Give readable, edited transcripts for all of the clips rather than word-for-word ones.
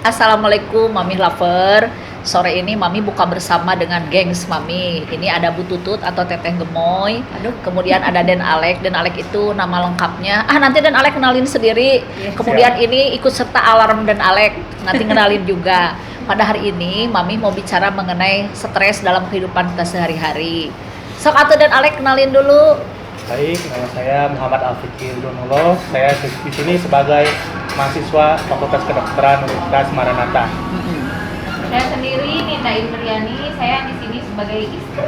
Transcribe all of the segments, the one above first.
Assalamualaikum Mami Lover. Sore ini Mami buka bersama dengan gengs Mami. Ini ada Bu Tutut atau Teteh Gemoy. Kemudian ada Den Alek. Den Alek itu nama lengkapnya. Nanti Den Alek kenalin sendiri. Kemudian ini ikut serta alarm Den Alek. Nanti kenalin juga. Pada hari ini Mami mau bicara mengenai stres dalam kehidupan kita sehari-hari. Sok atuh Den Alek kenalin dulu. Baik, nama saya Muhammad Al-Fikir Donulo. Saya di sini sebagai mahasiswa Fakultas Kedokteran Universitas Maranatha. Saya sendiri Ninda Indriani, saya di sini sebagai istri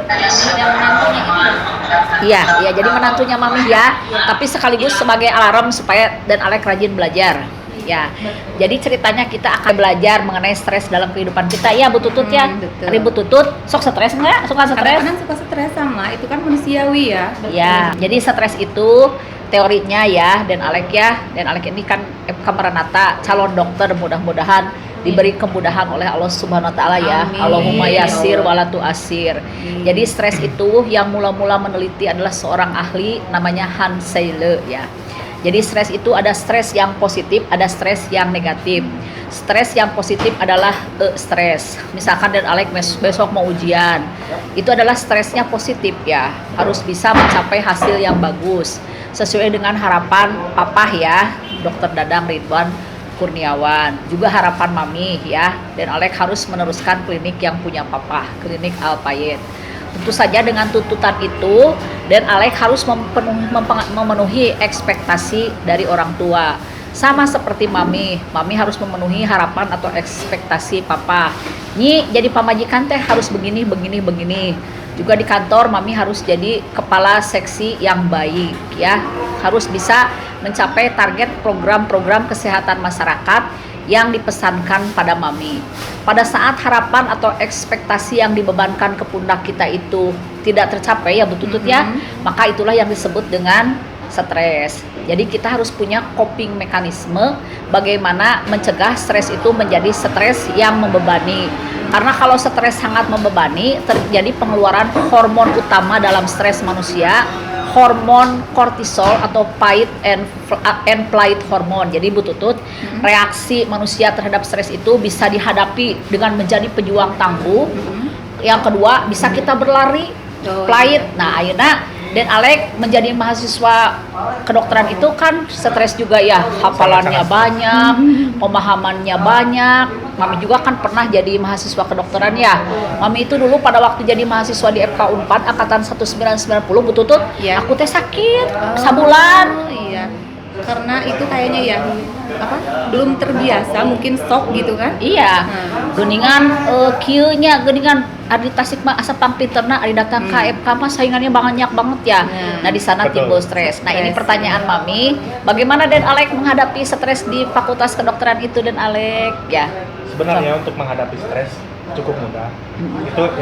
dan menantunya itu. Iya, jadi menantunya Mami ya, tapi sekaligus sebagai alarm supaya Dan Alek rajin belajar. Ya, jadi ceritanya kita akan belajar mengenai stres dalam kehidupan kita. Ya, Bu Tutut ya. Betul. Tadi Bu Tutut, sok stres nggak? Suka stres? Kadang-kadang suka stres sama, itu kan manusiawi ya. Ya, jadi stres itu teorinya ya, Dan Alek ya. Dan Alek ini kan FK Maranatha, calon dokter, mudah-mudahan diberi kemudahan oleh Allah Subhanahu wa taala ya. Amin. Allahumma yasir wala tu'asir. Jadi stres itu yang mula-mula meneliti adalah seorang ahli namanya Hans Selye ya. Jadi stres itu ada stres yang positif, ada stres yang negatif. Stres yang positif adalah stres. Misalkan Dan Alek besok mau ujian, itu adalah stresnya positif ya. Harus bisa mencapai hasil yang bagus sesuai dengan harapan Papa ya, Dr. Dadang Ridwan Kurniawan. Juga harapan Mami ya. Dan Alek harus meneruskan klinik yang punya Papa, klinik Al-Payet. Tentu saja dengan tuntutan itu, Dan Alek harus memenuhi ekspektasi dari orang tua. Sama seperti Mami harus memenuhi harapan atau ekspektasi Papa. Nyi, jadi pamajikan teh harus begini. Juga di kantor Mami harus jadi kepala seksi yang baik ya. Harus bisa mencapai target program-program kesehatan masyarakat yang dipesankan pada Mami. Pada saat harapan atau ekspektasi yang dibebankan ke pundak kita itu tidak tercapai ya Bu Tutut ya, maka itulah yang disebut dengan stres. Jadi kita harus punya coping mekanisme bagaimana mencegah stres itu menjadi stres yang membebani. Karena kalau stres sangat membebani, terjadi pengeluaran hormon utama dalam stres manusia, hormon kortisol atau fight and flight hormone. Jadi Bu Tutut, reaksi manusia terhadap stres itu bisa dihadapi dengan menjadi pejuang tangguh. Yang kedua, bisa kita berlari, flight. Nah, ayeuna Dan Alek menjadi mahasiswa kedokteran itu kan stres juga ya, hafalannya banyak, pemahamannya banyak. Mami juga kan pernah jadi mahasiswa kedokteran ya. Mami itu dulu pada waktu jadi mahasiswa di FK Unpad angkatan 1990 Bu Tutut, Ya. aku teh sakit sabulan. Iya. Karena itu kayaknya ya belum terbiasa, mungkin shock gitu kan. Iya, geningan kieunya geningan ari Tasik mah asa pangpiterna ari datang ka FK mah saingannya banyak banget ya. Nah, di sana Betul. timbul stres. Nah, ini pertanyaan Mami, bagaimana Dan Alek menghadapi stres di Fakultas Kedokteran itu Dan Alek ya? Sebenarnya untuk menghadapi stres cukup mudah.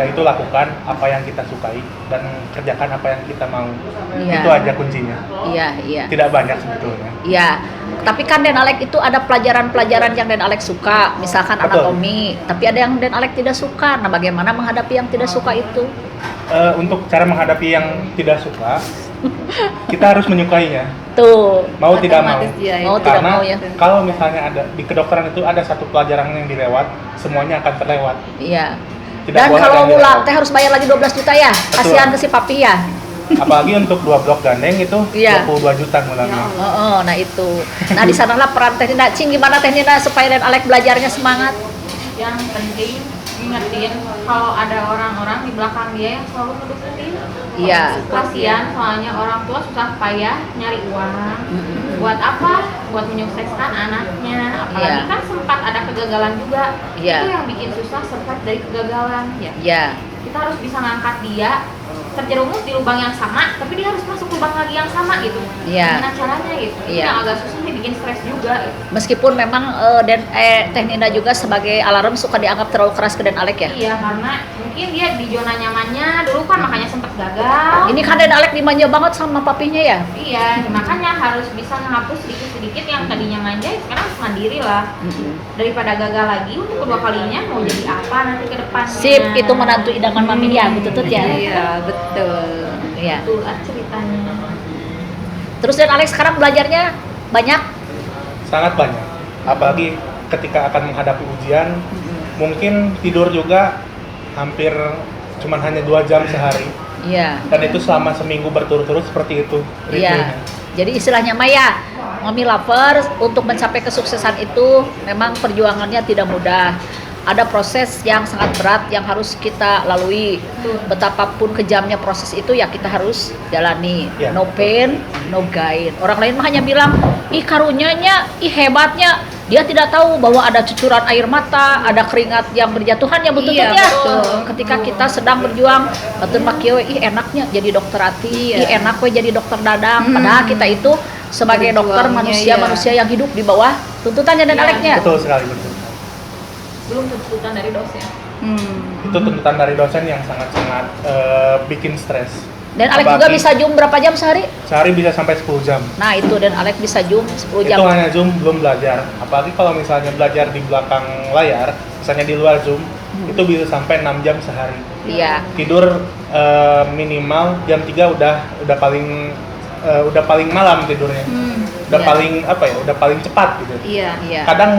Itu lakukan apa yang kita sukai dan kerjakan apa yang kita mau. Iya. Itu aja kuncinya. Iya. Tidak banyak sebetulnya. Iya. Tapi kan Dan Alek itu ada pelajaran-pelajaran yang Dan Alek suka, misalkan Betul. anatomi. Tapi ada yang Dan Alek tidak suka. Nah, bagaimana menghadapi yang tidak suka itu? Untuk cara menghadapi yang tidak suka, kita harus menyukainya. Tuh. Mau tidak mau. Otomatis ya, Mau itu. tidak Karena mau ya. kalau misalnya ada di kedokteran itu ada satu pelajaran yang dilewat, semuanya akan terlewat. Iya. Tidak Dan boleh kalau ada yang ulang dilewat. teh harus bayar lagi 12 juta ya. Kasihan ke si papi ya. Apalagi untuk 2 blok gandeng itu Iya. 22 juta ngulangnya. Nah itu. Nah di sanalah peran Teh Nina. Cing, gimana Teh Nina supaya Dan Alek belajarnya semangat? Yang penting ingetin kalau ada orang-orang di belakang dia yang selalu ngedeketin. Iya. Kasihan soalnya orang tua susah payah nyari uang. Buat apa? Buat menyukseskan anaknya. Apalagi Iya. kan sempat ada kegagalan juga. Iya. Itu yang bikin susah sempat dari kegagalan ya. Iya. Kita harus bisa ngangkat dia terjerumus di lubang yang sama, tapi dia harus masuk lubang lagi yang sama gitu. Iya. Gimana caranya gitu? Itu Iya. yang agak susah nih di bikin stres juga. Meskipun memang Teh Nina juga sebagai alarm suka dianggap terlalu keras ke Den Alek ya. Iya, karena mungkin dia di zona nyamannya dulu kan makanya sempat gagal. Ini kan Den Alek dimanja banget sama papinya ya. Iya, makanya harus bisa menghapus sedikit-sedikit yang tadinya manja, sekarang harus mandiri lah. Daripada gagal lagi untuk kedua kalinya mau jadi apa nanti ke depannya. Sip, itu menantu idaman mami ya, betul ya. Iya, betul. Iya. Itulah ceritanya. Terus Den Alek sekarang belajarnya banyak. Sangat banyak. Apalagi ketika akan menghadapi ujian, mungkin tidur juga hampir cuman hanya 2 jam sehari. Iya. Dan itu selama seminggu berturut-turut seperti itu ritmenya. Iya. Jadi istilahnya Maya, Mami Lovers untuk mencapai kesuksesan itu memang perjuangannya tidak mudah. Ada proses yang sangat berat yang harus kita lalui. Betapapun kejamnya proses itu ya kita harus jalani. Ya. No pain, no gain. Orang lain mah hanya bilang, ih karunyanya, ih hebatnya. Dia tidak tahu bahwa ada cucuran air mata, ada keringat yang berjatuhan ya betul Iya, ya. betul. Ketika kita sedang berjuang, betul makieu ih enaknya jadi dokter hati, Iya. ih enak we jadi dokter dadang. Padahal kita itu sebagai dokter Berjuangnya, manusia yang hidup di bawah tuntutannya dan Iya, Aleknya. Betul sekali, betul. Belum tuntutan dari dosen. Itu tuntutan dari dosen yang sangat-sangat bikin stres. Dan Alek juga Apalagi bisa zoom berapa jam sehari? sehari bisa sampai 10 jam. Nah itu dan Alek bisa zoom 10 jam. Itu hanya Zoom, belum belajar. Apalagi kalau misalnya belajar di belakang layar, misalnya di luar Zoom, itu bisa sampai 6 jam sehari. Iya. Tidur minimal jam 3 udah paling malam tidurnya. Udah Iya. paling apa ya? Udah paling cepat gitu. Iya. Iya. Kadang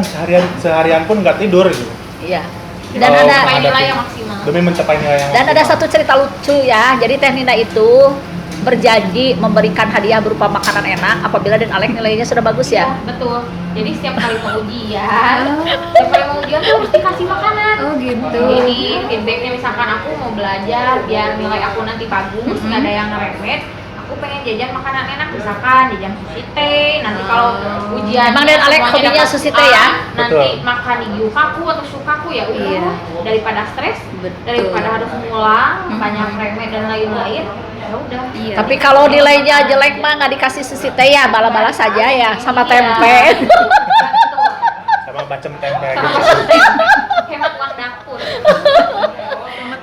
seharian pun nggak tidur gitu. Iya. Dan Kalau ada Supaya menghadapi- nilai yang maksimal. Demi mencapai nilai yang dan ada maksimal. satu cerita lucu ya. Jadi Teh Nina itu berjanji memberikan hadiah berupa makanan enak apabila dan Alek nilainya sudah bagus ya. Betul. Jadi setiap kali mau ujian, setiap kali mau ujian tuh harus dikasih makanan. Oh gitu. Ini feedbacknya misalkan aku mau belajar biar nilai aku nanti bagus, nggak ada yang ngeremet. Aku pengen jajan makanan enak, misalkan jajan sushi teh. Nanti kalau ujian Emang Dan Alek hobinya sushi teh ya? Nanti Betul. makan di gyukaku atau sukaku ya udah. Iya. Daripada stres, Betul. daripada harus ngulang, banyak remet dan lain-lain. Ya udah. Iya. Tapi kalau nilainya jelek mah nggak dikasih sushi teh ya, bala-bala saja ya sama Iya. tempe. sama bacem tempe Sama gitu. hemat uang dapur.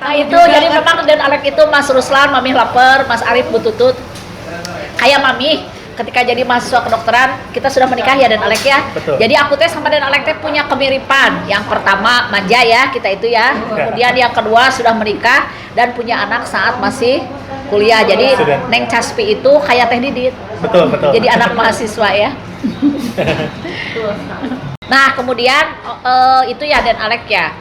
Nah itu jadi memang dan Alek itu Mas Ruslan, Mami Lapar, Mas Arif Bututut kayak Mami ketika jadi mahasiswa kedokteran kita sudah menikah ya dan Alek ya. Betul. Jadi aku teh sama dan Alek teh punya kemiripan. Yang pertama manja ya kita itu ya. Kemudian yang kedua sudah menikah dan punya anak saat masih kuliah. Jadi Sudah. Neng Caspi itu kayak Teh Didit. Betul, betul. Jadi anak mahasiswa ya. Nah kemudian itu ya dan Alek ya.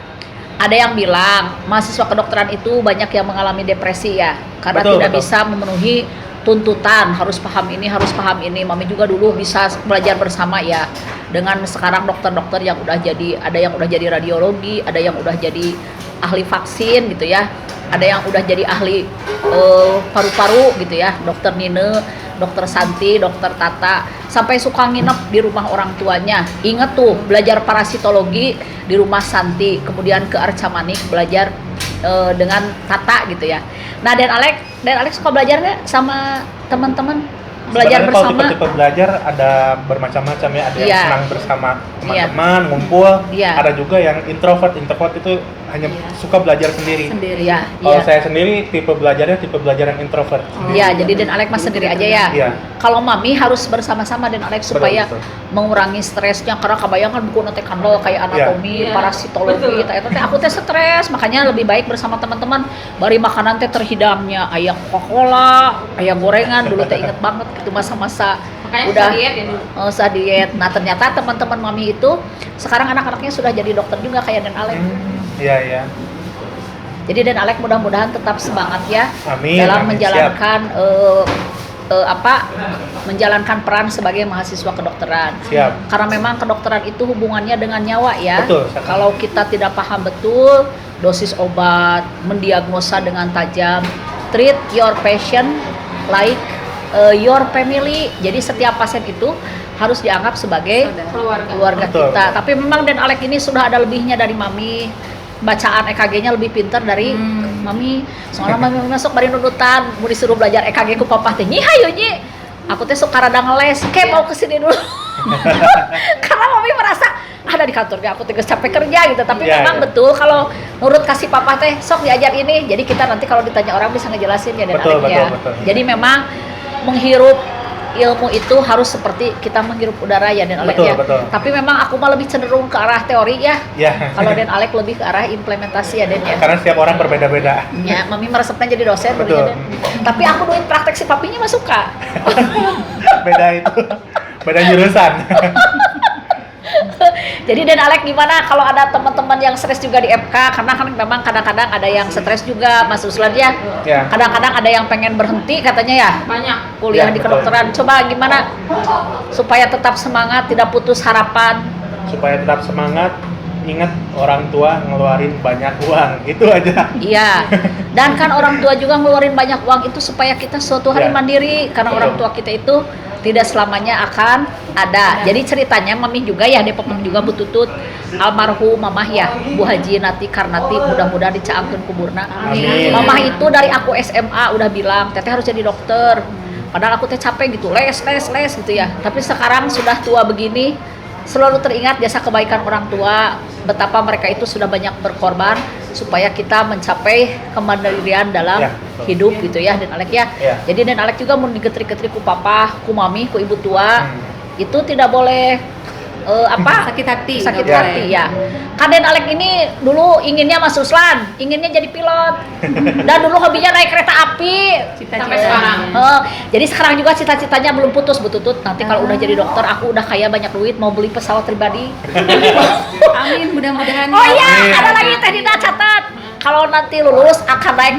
Ada yang bilang mahasiswa kedokteran itu banyak yang mengalami depresi ya karena Betul, tidak betul. bisa memenuhi tuntutan harus paham ini harus paham ini. Mami juga dulu bisa belajar bersama ya dengan sekarang dokter-dokter yang udah jadi, ada yang udah jadi radiologi, ada yang udah jadi ahli vaksin gitu ya, ada yang udah jadi ahli paru-paru gitu ya, dokter Nine, dokter Santi, dokter Tata, sampai suka nginep di rumah orang tuanya. Ingat tuh belajar parasitologi di rumah Santi, kemudian ke Arca Manik belajar dengan Tata gitu ya. Nah dan Alek suka belajar nggak sama teman-teman? Belajar Sebenarnya kalau bersama? tipe-tipe belajar ada bermacam-macam ya, ada yang Iya. senang bersama teman-teman, ngumpul, Iya. ada juga yang introvert itu hanya suka belajar sendiri. Sendiri. Iya, Kalau iya. saya sendiri tipe belajarnya tipe belajar yang introvert. Iya, jadi dan Alek mas sendiri aja ya. Iya. Kalau Mami harus bersama-sama dan Alek supaya betul. mengurangi stresnya karena kebayangkan buku nanti kandel kayak anatomi, Iya. parasitologi, teh aku teh stres, makanya lebih baik bersama teman-teman. Bari makanan teh terhidangnya aya Coca-Cola, aya gorengan, dulu teh inget banget gitu masa-masa Makanya udah susah diet ya dulu. usah diet. Nah ternyata teman-teman Mami itu sekarang anak-anaknya sudah jadi dokter juga kayak dan Alek. Iya, iya. Jadi dan Alek mudah-mudahan tetap semangat ya Amin, dalam amin, menjalankan menjalankan peran sebagai mahasiswa kedokteran. Siap. Karena memang kedokteran itu hubungannya dengan nyawa ya. Betul, sekali. Kalau kita tidak paham betul dosis obat, mendiagnosa dengan tajam, treat your patient like your family. Jadi setiap pasien itu harus dianggap sebagai keluarga Betul. kita. Tapi memang dan Alek ini sudah ada lebihnya dari Mami. Bacaan EKG-nya lebih pintar dari Mami. Soalnya Mami masuk bari nudutan, mau disuruh belajar EKG ku papa teh. Nyi hayu nyi. Aku teh suka rada ngeles. Ke mau kesini dulu. Karena mami merasa ada di kantornya aku tegas capek kerja gitu, tapi Iya, memang iya. betul kalau nurut kasih papa teh sok diajar ini, jadi kita nanti kalau ditanya orang bisa ngejelasin ya dan Betul, Alek ya. betul. Jadi memang menghirup ilmu itu harus seperti kita menghirup udara ya dan Alek Betul, ya. betul. Tapi memang aku mah lebih cenderung ke arah teori ya. Ya. Kalau Dan Alek lebih ke arah implementasi ya Dan ya. Karena setiap orang berbeda-beda. Ya, mami meresepnya jadi dosen Betul. dulunya, Dan. Tapi aku duit praktek si papinya mah suka. Beda itu. Beda jurusan. Jadi Dan Alek gimana kalau ada teman-teman yang stres juga di FK, karena kan memang kadang-kadang ada yang stres juga Mas Ruslan ya. Ya. Kadang-kadang ada yang pengen berhenti katanya ya Banyak. kuliah Ya, di betul. kedokteran. Coba gimana supaya tetap semangat, tidak putus harapan. Supaya tetap semangat, ingat orang tua ngeluarin banyak uang. Itu aja. Iya. Dan kan orang tua juga ngeluarin banyak uang itu supaya kita suatu hari Ya. mandiri, karena Betul. orang tua kita itu tidak selamanya akan ada. Jadi ceritanya mami juga ya Depok juga bututut almarhum mamah ya Bu Haji Nati Karnati, mudah-mudahan dicaangkeun kuburna. Amin. Mamah itu dari aku SMA udah bilang teteh harus jadi dokter. Padahal aku teh capek gitu, les gitu ya. Tapi sekarang sudah tua begini, selalu teringat jasa kebaikan orang tua, betapa mereka itu sudah banyak berkorban supaya kita mencapai kemandirian dalam Ya, betul. hidup gitu ya Dan Alek ya. Ya. Jadi Dan Alek juga mau digetri-getri ku papa, ku mami, ku ibu tua. Itu tidak boleh Sakit hati. sakit nggak hati boleh. ya. Kan Den Alek ini dulu inginnya Mas Ruslan, inginnya jadi pilot. Dan dulu hobinya naik kereta api. Cita-cita. Sampai sekarang. Jadi sekarang juga cita-citanya belum putus bututut. Nanti kalau udah jadi dokter, aku udah kaya banyak duit, mau beli pesawat pribadi. Amin, mudah-mudahan. Oh iya, Amin. ada lagi Teh Dina catat. Kalau nanti lulus akan naik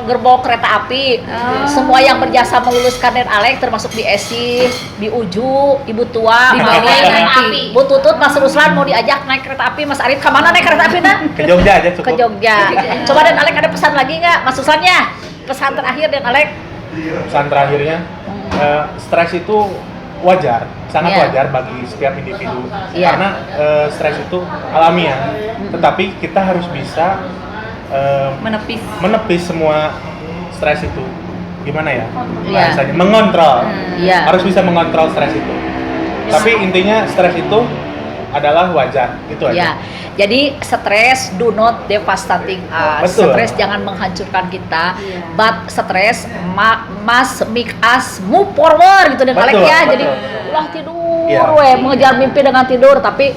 gerbong kereta api. Oh. Semua yang berjasa meluluskan Den Alek termasuk di Esi, di Uju, Ibu Tua, Dibawa Mami, nanti. Bu Tutut, Mas Ruslan mau diajak naik kereta api. Mas Arif kemana naik kereta api nah? Ke Jogja aja cukup. Ke Jogja. Coba Den Alek ada pesan lagi nggak, Mas Ruslannya? Pesan terakhir Den Alek. Pesan terakhirnya, stres itu wajar, sangat Iya. wajar bagi setiap individu. Iya. Karena stres itu alamiah. Tetapi kita harus bisa menepis semua stres itu. Gimana ya Iya. bahasanya? Mengontrol. Iya. Harus bisa mengontrol stres itu. Tapi intinya stres itu adalah wajar. Itu Ya, aja. jadi stres do not devastating us. Betul. Stres jangan menghancurkan kita, Iya. but stres must make us move forward gitu Dan Alek Betul, ya. betul. Jadi ulah tidur, Iya. mengejar mimpi dengan tidur, tapi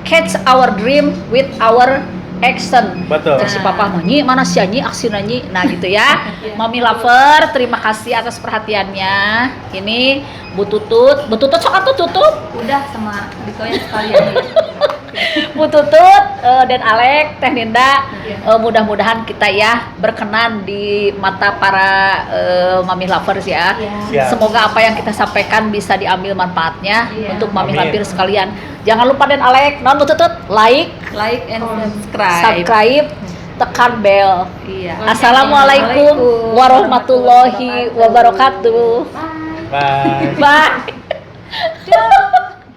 catch our dream with our action. Betul. Terus si papa nyanyi, mana si nyanyi, aksi nyanyi. Nah gitu ya. Mami Lover, terima kasih atas perhatiannya. Ini Bu Tutut sok atuh tutup. Udah sama Diko yang sekalian. Bu Tutut dan Alek, Teh Ninda, mudah-mudahan kita ya berkenan di mata para Mami Lovers ya. Siap. Semoga apa yang kita sampaikan bisa diambil manfaatnya Iya. untuk Mami Amin. Lovers sekalian. Jangan lupa dan Alek, Bu Tutut, like, Like and subscribe. subscribe, tekan bel. Iya. Assalamualaikum warahmatullahi wabarakatuh. Bye. Bye.